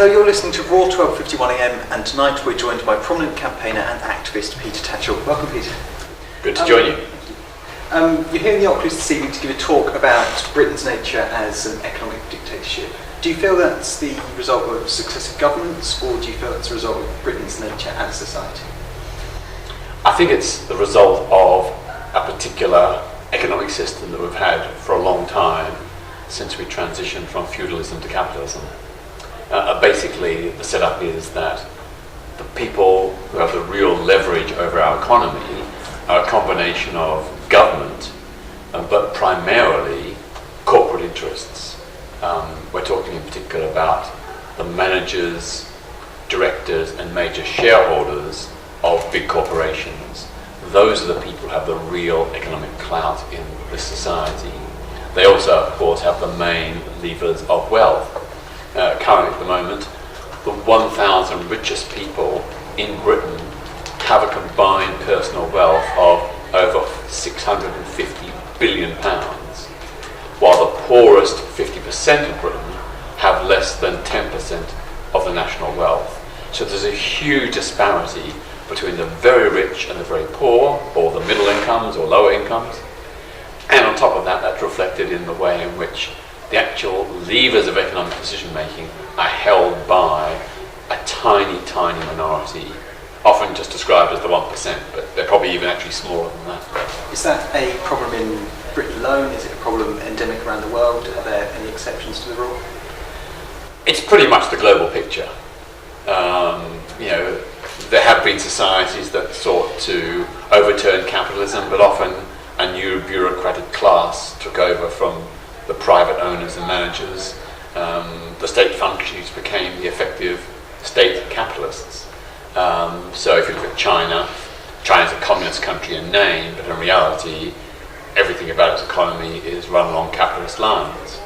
Hello, you're listening to Raw 12:51am, and tonight we're joined by prominent campaigner and activist Peter Tatchell. Welcome, Peter. Good to join you. You're here in the Oculus this evening to give a talk about Britain's nature as an economic dictatorship. Do you feel that's the result of successive governments, or do you feel it's a result of Britain's nature as a society? I think it's the result of a particular economic system that we've had for a long time since we transitioned from feudalism to capitalism. Basically, the setup is that the people who have the real leverage over our economy are a combination of government, but primarily corporate interests. We're talking in particular about the managers, directors, and major shareholders of big corporations. Those are the people who have the real economic clout in this society. They also, of course, have the main levers of wealth. Currently, at the moment, the 1,000 richest people in Britain have a combined personal wealth of over £650 billion, while the poorest 50% of Britain have less than 10% of the national wealth. So there's a huge disparity between the very rich and the very poor, or the middle incomes or lower incomes. And on top of that, that's reflected in the way in which the actual levers of economic decision making are held by a tiny, tiny minority, often just described as the 1%, but they're probably even actually smaller than that. Is that a problem in Britain alone? Is it a problem endemic around the world? Are there any exceptions to the rule? It's pretty much the global picture. There have been societies that sought to overturn capitalism, but often a new bureaucratic class took over from the private owners and managers. The state functionaries became the effective state capitalists. So if you look at China, China's a communist country in name, but in reality, everything about its economy is run along capitalist lines.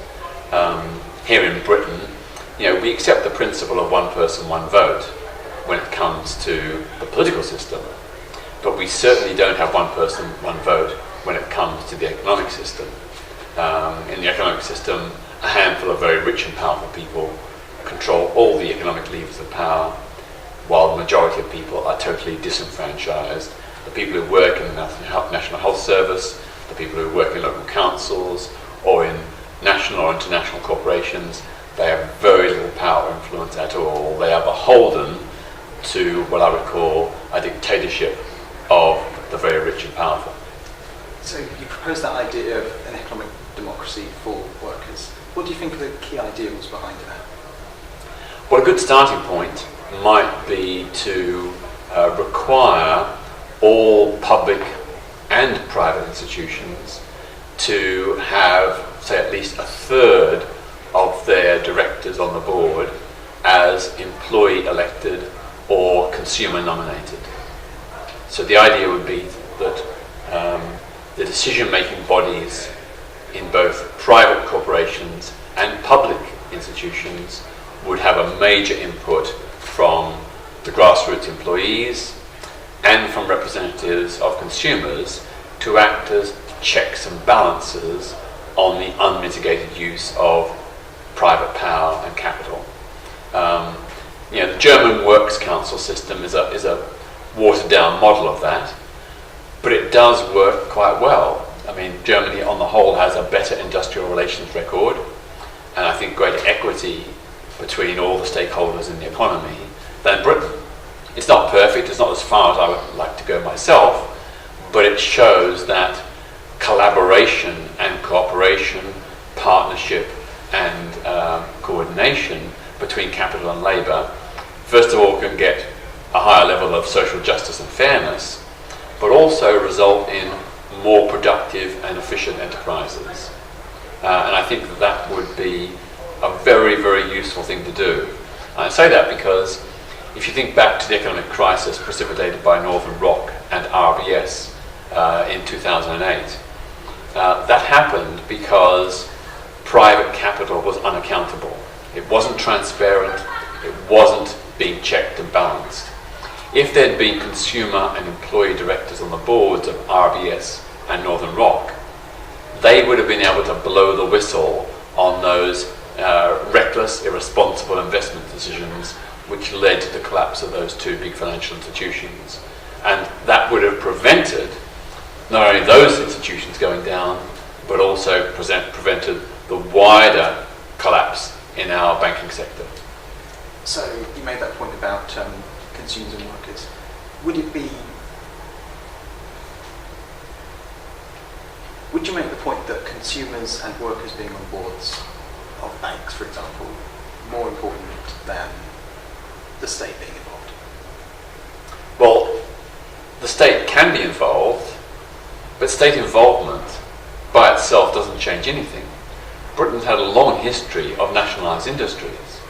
Here in Britain, we accept the principle of one person, one vote when it comes to the political system, but we certainly don't have one person, one vote when it comes to the economic system. In the economic system, a handful of very rich and powerful people control all the economic levers of power, while the majority of people are totally disenfranchised. The people who work in the National Health Service, the people who work in local councils, or in national or international corporations, they have very little power or influence at all. They are beholden to what I would call a dictatorship of the very rich and powerful. So you propose that idea of an economic democracy for workers. What do you think are the key ideals behind that? Well, a good starting point might be to require all public and private institutions to have, say, at least a third of their directors on the board as employee elected or consumer nominated. So the idea would be that the decision-making bodies in both private corporations and public institutions would have a major input from the grassroots employees and from representatives of consumers to act as checks and balances on the unmitigated use of private power and capital. The German Works Council system is a watered-down model of that, but it does work quite well. I mean, Germany on the whole has a better industrial relations record, and I think greater equity between all the stakeholders in the economy than Britain. It's not perfect, it's not as far as I would like to go myself, but it shows that collaboration and cooperation, partnership and coordination between capital and labour, first of all, can get a higher level of social justice and fairness, but also result in more productive and efficient enterprises. And I think that would be a very, very useful thing to do. I say that because if you think back to the economic crisis precipitated by Northern Rock and RBS in 2008, that happened because private capital was unaccountable. It wasn't transparent, it wasn't being checked and balanced. If there'd been consumer and employee directors on the boards of RBS and Northern Rock, they would have been able to blow the whistle on those reckless reckless, irresponsible investment decisions which led to the collapse of those two big financial institutions. And that would have prevented not only those institutions going down, but also prevented the wider collapse in our banking sector. So you made that point about consumers and workers. Would you make the point that consumers and workers being on boards of banks, for example, more important than the state being involved? Well, the state can be involved, but state involvement by itself doesn't change anything. Britain's had a long history of nationalised industries.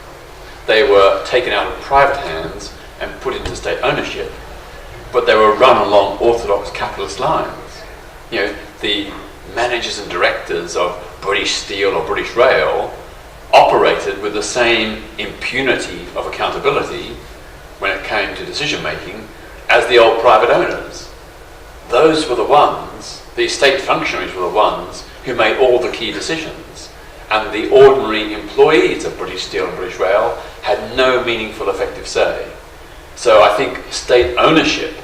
They were taken out of private hands and put into state ownership, but they were run along orthodox capitalist lines. You know, the managers and directors of British Steel or British Rail operated with the same impunity of accountability when it came to decision making as the old private owners. Those were the ones, the state functionaries were the ones who made all the key decisions, and the ordinary employees of British Steel and British Rail had no meaningful effective say. So I think state ownership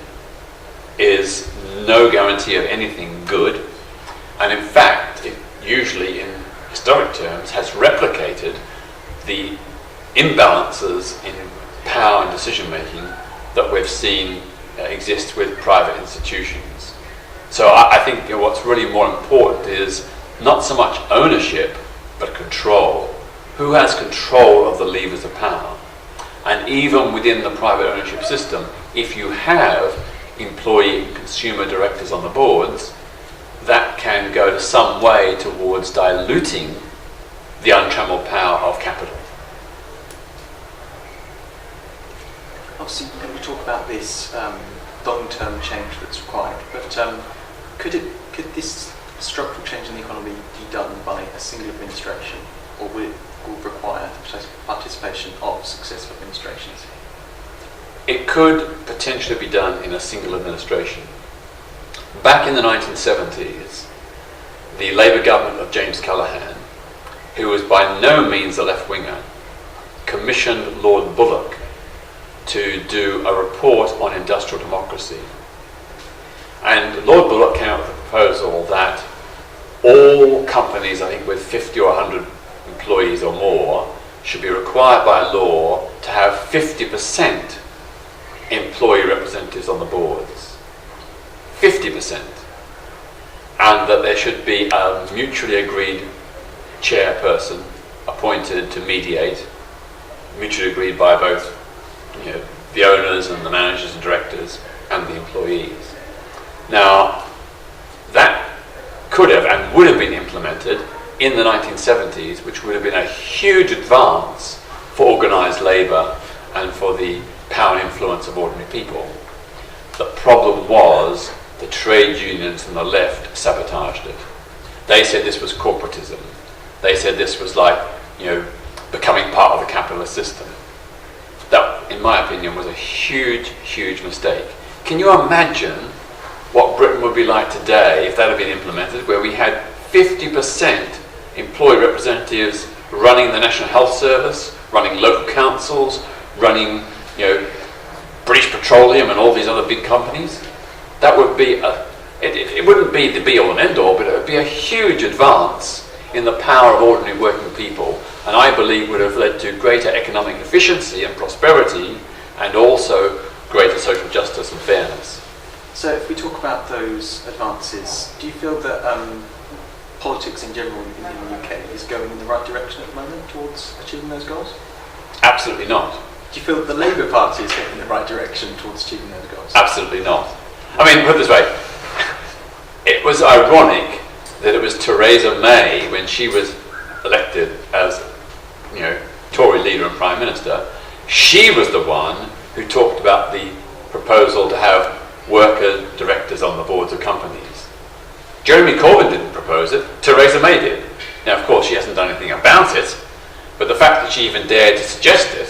is no guarantee of anything good, and in fact it usually in historic terms has replicated the imbalances in power and decision making that we've seen exist with private institutions. So I think what's really more important is not so much ownership but control. Who has control of the levers of power? And even within the private ownership system, if you have employee and consumer directors on the boards, that can go to some way towards diluting the untrammeled power of capital. Obviously, we talk about this long-term change that's required, but could this structural change in the economy be done by a single administration, or would it require the participation of successive administrations? It could potentially be done in a single administration. Back in the 1970s, the Labour government of James Callaghan, who was by no means a left-winger, commissioned Lord Bullock to do a report on industrial democracy. And Lord Bullock came up with a proposal that all companies, I think with 50 or 100 employees or more, should be required by law to have 50% employee representatives on the boards. 50%. And that there should be a mutually agreed chairperson appointed to mediate, mutually agreed by both the owners and the managers and directors and the employees. Now, that could have and would have been implemented in the 1970s, which would have been a huge advance for organised labour and for the power and influence of ordinary people. The problem was the trade unions and the left sabotaged it. They said this was corporatism. They said this was like, becoming part of the capitalist system. That, in my opinion, was a huge, huge mistake. Can you imagine what Britain would be like today if that had been implemented, where we had 50% employee representatives running the National Health Service, running local councils, running, British Petroleum and all these other big companies? That would be it wouldn't be the be-all and end-all, but it would be a huge advance in the power of ordinary working people, and I believe would have led to greater economic efficiency and prosperity, and also greater social justice and fairness. So if we talk about those advances, do you feel that politics in general in the UK is going in the right direction at the moment towards achieving those goals? Absolutely not. Do you feel that the Labour Party is going in the right direction towards achieving those goals? Absolutely not. I mean, put it this way, it was ironic that it was Theresa May, when she was elected as, Tory leader and Prime Minister, she was the one who talked about the proposal to have worker directors on the boards of companies. Jeremy Corbyn didn't propose it, Theresa May did. Now, of course, she hasn't done anything about it, but the fact that she even dared to suggest it,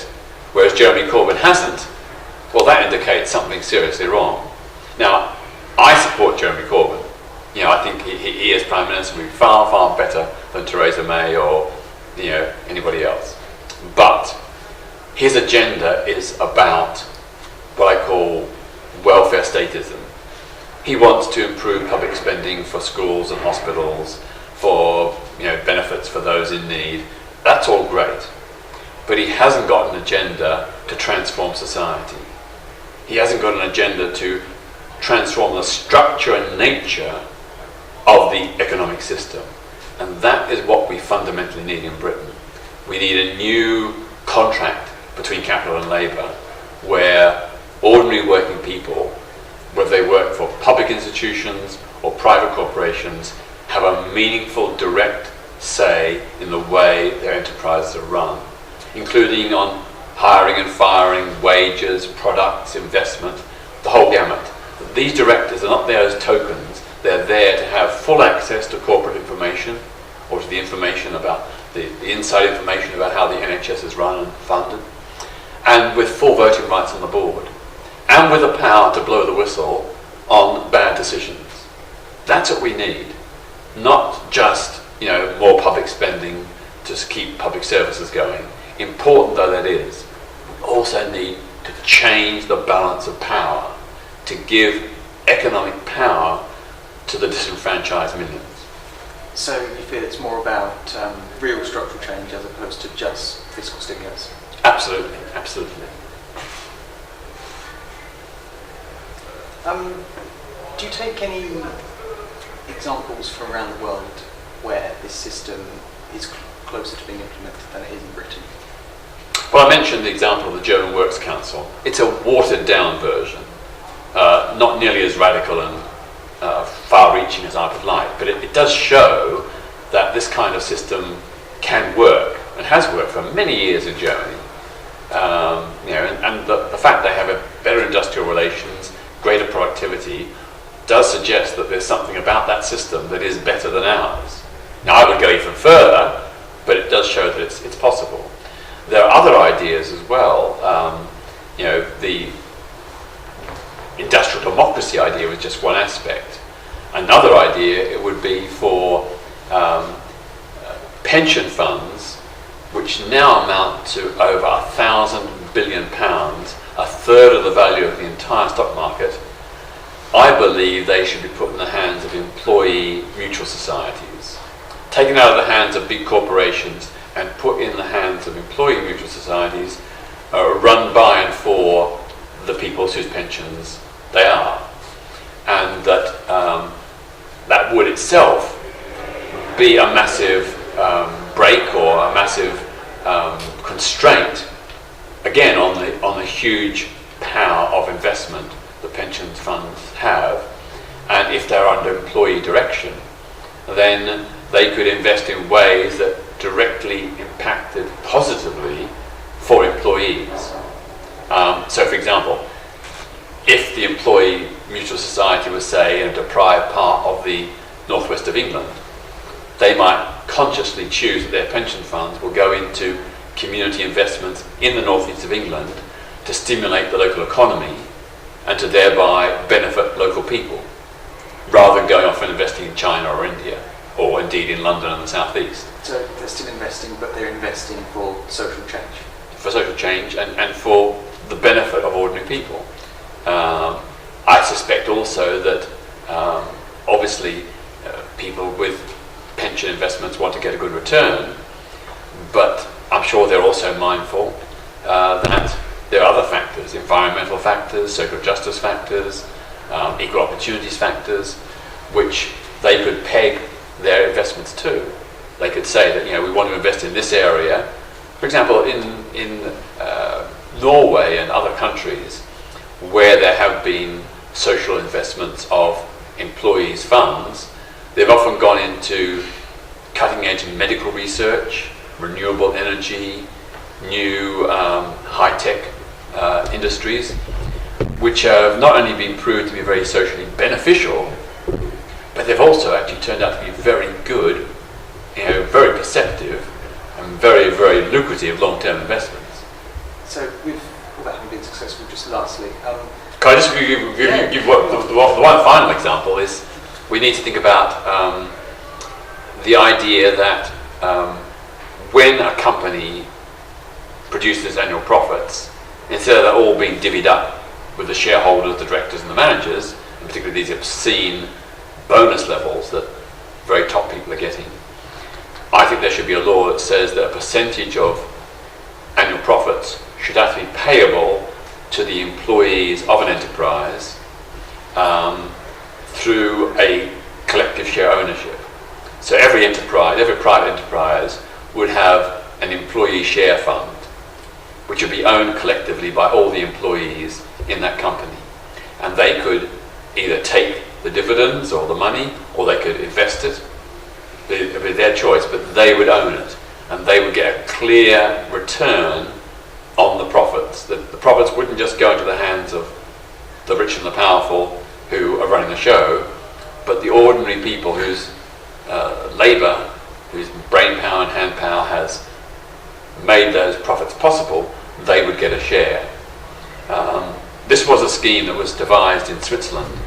whereas Jeremy Corbyn hasn't, well, that indicates something seriously wrong. Now, I support Jeremy Corbyn. I think he as Prime Minister would be far, far better than Theresa May or, anybody else. his agenda is about what I call welfare statism. He wants to improve public spending for schools and hospitals, for benefits for those in need. That's all great. But he hasn't got an agenda to transform society. He hasn't got an agenda to transform the structure and nature of the economic system. And that is what we fundamentally need in Britain. We need a new contract between capital and labour, where ordinary working people, whether they work for public institutions or private corporations, have a meaningful, direct say in the way their enterprises are run, including on hiring and firing, wages, products, investment, the whole gamut. These directors are not there as tokens. They're there to have full access to corporate information, or to the information about the inside information about how the NHS is run and funded, and with full voting rights on the board, and with the power to blow the whistle on bad decisions. That's what we need, not just more public spending to keep public services going. Important though that is, we also need to change the balance of power, to give economic power to the disenfranchised millions. So you feel it's more about real structural change as opposed to just fiscal stimulus? Absolutely, absolutely. Do you take any examples from around the world where this system is closer to being implemented than it is in Britain? Well, I mentioned the example of the German Works Council. It's a watered-down version, not nearly as radical and far-reaching as I would like, but it does show that this kind of system can work, and has worked for many years in Germany. And the fact they have a better industrial relations, greater productivity, does suggest that there's something about that system that is better than ours. Now, I would go even further, but it does show that it's possible. There are other ideas as well. The industrial democracy idea was just one aspect. Another idea, it would be for pension funds, which now amount to over £1,000 billion, a third of the value of the entire stock market. I believe they should be put in the hands of employee mutual societies, taken out of the hands of big corporations and put in the hands of employee mutual societies, run by and for the people whose pensions they are. And that would itself be a massive break or a massive constraint, again, on the huge power of investment the pension funds have. And if they're under employee direction, then they could invest in ways that directly impacted positively for employees. So, for example, if the employee mutual society was, say, in a deprived part of the northwest of England, they might consciously choose that their pension funds will go into community investments in the northeast of England to stimulate the local economy and to thereby benefit local people, rather than going off and investing in China or India, or indeed in London and the southeast. So they're still investing, but they're investing for social change? For social change and for the benefit of ordinary people. I suspect also that obviously people with pension investments want to get a good return, but I'm sure they're also mindful that there are other factors, environmental factors, social justice factors, equal opportunities factors, which they could peg their investments to. They could say that we want to invest in this area. For example, in Norway and other countries where there have been social investments of employees' funds, they've often gone into cutting-edge medical research, renewable energy, new high-tech industries, which have not only been proved to be very socially beneficial, but they've also actually turned out to be very good, very perceptive, and very, very lucrative long-term investments. So with all that having been successful, just lastly... Can I just give the one final example is we need to think about the idea that when a company produced its annual profits, instead of that all being divvied up with the shareholders, the directors and the managers, and particularly these obscene bonus levels that very top people are getting, I think there should be a law that says that a percentage of annual profits should have to be payable to the employees of an enterprise through a collective share ownership. So every enterprise, every private enterprise would have an employee share fund, which would be owned collectively by all the employees in that company. And they could either take the dividends or the money, or they could invest it. It would be their choice, but they would own it. And they would get a clear return on the profits. The profits wouldn't just go into the hands of the rich and the powerful who are running the show, but the ordinary people whose labour, whose brain power and hand power has made those profits possible, they would get a share. This was a scheme that was devised in Switzerland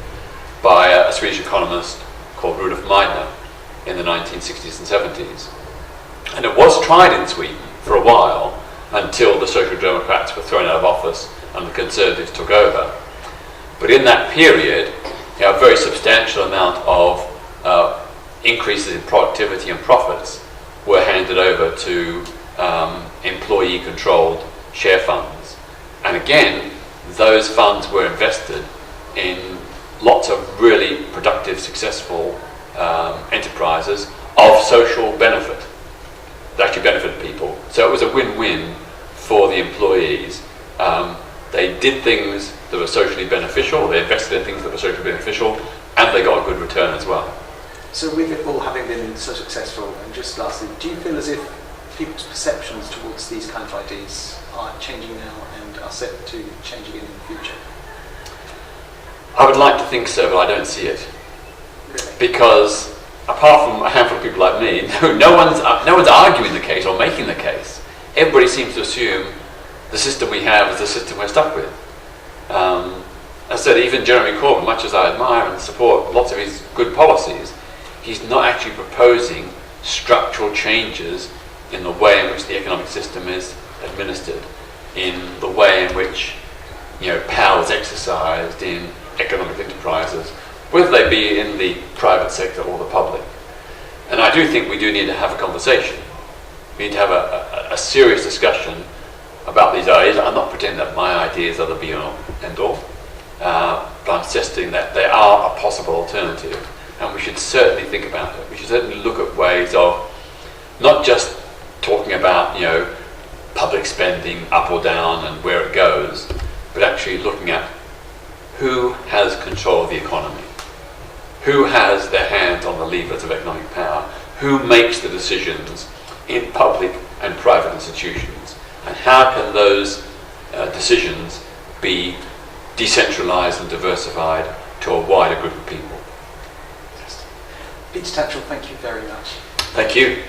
by a Swedish economist called Rudolf Meidner in the 1960s and 70s. And it was tried in Sweden for a while until the Social Democrats were thrown out of office and the Conservatives took over. But in that period, a very substantial amount of increases in productivity and profits were handed over to employee-controlled share funds. And again, those funds were invested in lots of really productive, successful enterprises of social benefit that actually benefited people. So it was a win-win for the employees. They did things that were socially beneficial, they invested in things that were socially beneficial, and they got a good return as well. So with it all having been so successful, and just lastly, do you feel as if people's perceptions towards these kind of ideas are changing now and are set to change again in the future? I would like to think so, but I don't see it. Really? Because apart from a handful of people like me, no one's arguing the case or making the case. Everybody seems to assume the system we have is the system we're stuck with. As I said, even Jeremy Corbyn, much as I admire and support lots of his good policies, he's not actually proposing structural changes in the way in which the economic system is administered, in the way in which power is exercised in economic enterprises, whether they be in the private sector or the public. And I do think we do need to have a conversation. We need to have a serious discussion about these ideas. I'm not pretending that my ideas are the be-all, end-all, but I'm suggesting that they are a possible alternative, and we should certainly think about it. We should certainly look at ways of not just talking about public spending up or down and where it goes, but actually looking at who has control of the economy, who has their hands on the levers of economic power, who makes the decisions in public and private institutions, and how can those decisions be decentralised and diversified to a wider group of people. Peter Tatchell, thank you very much. Thank you.